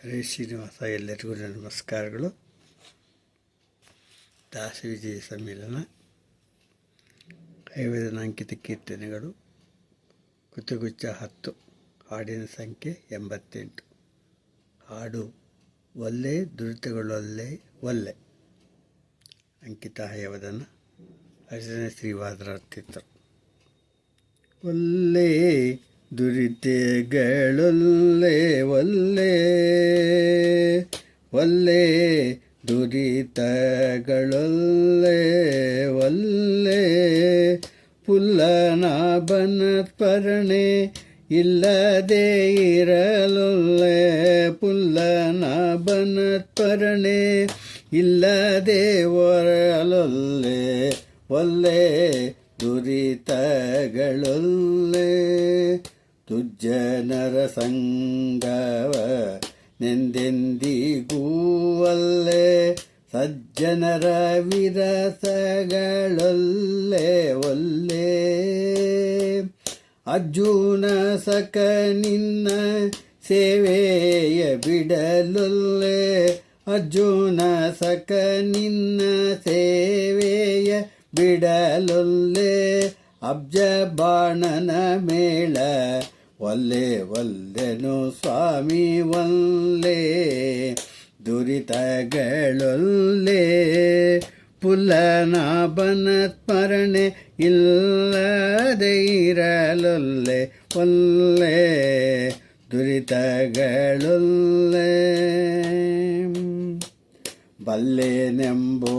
ಹರೇ ಶ್ರೀನಿವಾಸ. ಎಲ್ಲರಿಗೂ ನಮಸ್ಕಾರಗಳು. ದಾಸವಿಜಯ ಸಮ್ಮೇಳನ, ಐವದನಾಂಕಿತ ಕೀರ್ತನೆಗಳು, ಕುತಗುಚ್ಚ 10, ಹಾಡಿನ ಸಂಖ್ಯೆ 88. ಹಾಡು ಒಲ್ಲೆ ದುರಿತಗಳೊಲ್ಲೆ ಒಲ್ಲೆ. ಅಂಕಿತ ಹಯವದನ, ಅರ್ಚನೆ ಶ್ರೀವಾದರಾರ್ತಿತ್ತು. ಒಲ್ಲೆ ದುರಿತಗಳೊಲ್ಲೆ ಒಲ್ಲೆ ಒಲ್ಲೆ ದುರಿತಗಳೊಲ್ಲೆ ಒಲ್ಲೆ ಪುಲ್ಲನಾಭನ ಸ್ಮರಣೆ ಇಲ್ಲದೆ ಇರಲೊಲ್ಲೆ ಪುಲ್ಲನಾಭನ ಸ್ಮರಣೆ ಇಲ್ಲದೆ ಒರಲೊಲ್ಲೆ ಒಲ್ಲೆ ದುರಿತಗಳೊಲ್ಲೆ ದುರ್ಜನರ ಸಂಗವ ನೆಂದೆಂದಿಗೂ ಒಲ್ಲೆ ಸಜ್ಜನರ ವಿರಸಗಳೊಲ್ಲೆ ಒಲ್ಲೆ ಅರ್ಜುನ ಸಕ ನಿನ್ನ ಸೇವೆಯ ಬಿಡಲೊಲ್ಲೆ ಅರ್ಜುನ ಸಕ ನಿನ್ನ ಸೇವೆಯ ಬಿಡಲೊಲ್ಲೆ ಅಬ್ಜ ಬಾಣನ ಮೇಳ ಒಲ್ಲೆ ಒಲ್ಲೆನು ಸ್ವಾಮಿ ಒಲ್ಲೆ ದುರಿತಗಳೊಲ್ಲೆ ಪುಲ್ಲನಾಭನ ಸ್ಮರಣೆ ಇಲ್ಲದೆ ಇರಲೊಲ್ಲೆ ಒಲ್ಲೆ ದುರಿತಗಳೊಲ್ಲೆ ಬಲ್ಲೆನೆಂಬೋ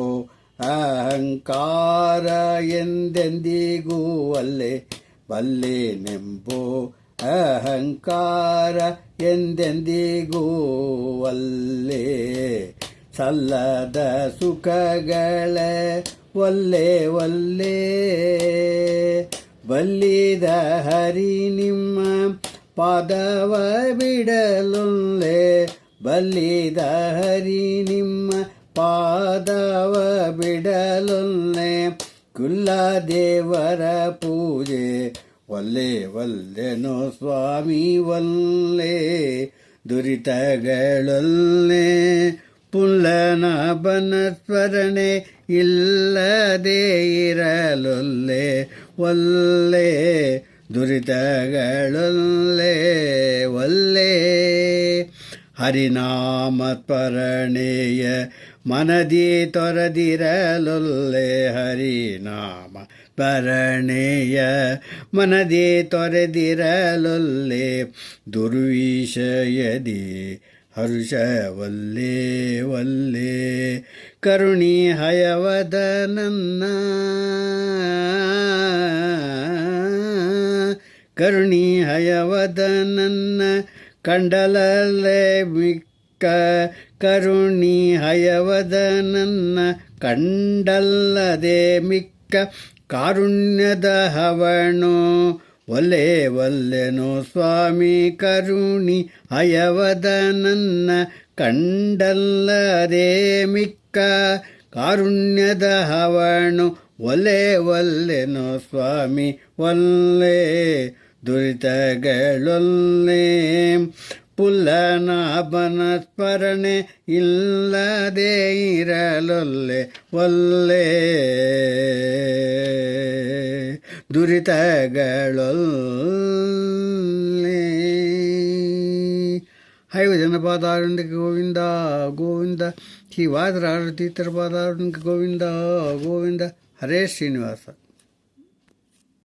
ಅಹಂಕಾರ ಎಂದೆಂದಿಗೂ ಒಲ್ಲೆ ಬಲ್ಲೆನೆಂಬೋ ಅಹಂಕಾರ ಎಂದೆಂದಿಗೂ ಒಲ್ಲೆ ಸಲ್ಲದ ಸುಖಗಳ ಒಲ್ಲೆ ಒಲ್ಲೆ ಬಲ್ಲಿದ ಹರಿ ನಿಮ್ಮ ಪಾದವ ಬಿಡಲೊಲ್ಲೆ ಬಲ್ಲಿದ ಹರಿ ನಿಮ್ಮ ಪಾದವ ಬಿಡಲೊಲ್ಲೆ ಕುಲದೇವರ ಪೂಜೆ ಒಲ್ಲೆ ಒಲ್ಲೆನೋ ಸ್ವಾಮಿ ಒಲ್ಲೆ ದುರಿತಗಳೊಲ್ಲೆ ಪುಲ್ಲನಾಭನ ಸ್ಮರಣೆ ಇಲ್ಲದೆ ಇರಲೊಲ್ಲೆ ಒಲ್ಲೆ ದುರಿತಗಳೊಲ್ಲೆ ಒಲ್ಲೆ ಹರಿನಾಮ ಸ್ಮರಣೆಯ ಮನದಿ ತೊರೆದಿರಲೊಲ್ಲೆ ಹರಿನಾಮ ಸ್ಮರಣೆಯ ಮನದಿ ತೊರೆದಿರಲೊಲ್ಲೆ ದುರ್ವಿಷಯದಿ ಹರುಷ ಒಲ್ಲೆ ಒಲ್ಲೆ ಕರುಣಿ ಹಯವದ ನನ್ನ ಕರುಣಿ ಹಯವದ ನನ್ನ ಕಂಡಲಲ್ಲೇ ಮಿಕ್ಕ ಕರುಣಿ ಹಯವದ ನನ್ನ ಕಂಡಲ್ಲದೆ ಮಿಕ್ಕ ಕಾರುಣ್ಯದ ಹವಣೋ ಒಲ್ಲೆ ಒಲ್ಲೆನೋ ಸ್ವಾಮಿ ಕರುಣಿ ಹಯವದ ನನ್ನ ಕಂಡಲ್ಲದೆ ಮಿಕ್ಕ ಕಾರುಣ್ಯದ ಹವಣು ಒಲ್ಲೆ ಒಲ್ಲೆನೋ ಸ್ವಾಮಿ ಒಲ್ಲೆ ದುರಿತಗಳೊಲ್ಲೆ ಪುಲ್ಲನಾಭನ ಸ್ಮರಣೆ ಇಲ್ಲದೆ ಇರಲೊಲ್ಲೆ ಒಲ್ಲೆ ದುರಿತಗಳೊಲ್ಲೆ. ಹೈವಜನ ಪಾದಾರಣ್ಯಕ್ಕೆ ಗೋವಿಂದ ಗೋವಿಂದ, ಶ್ರೀವಾದರಾರ್ತಿತರ ಪಾದಾರಣ್ಯಕ್ಕೆ ಗೋವಿಂದ ಗೋವಿಂದ. ಹರೇ ಶ್ರೀನಿವಾಸ.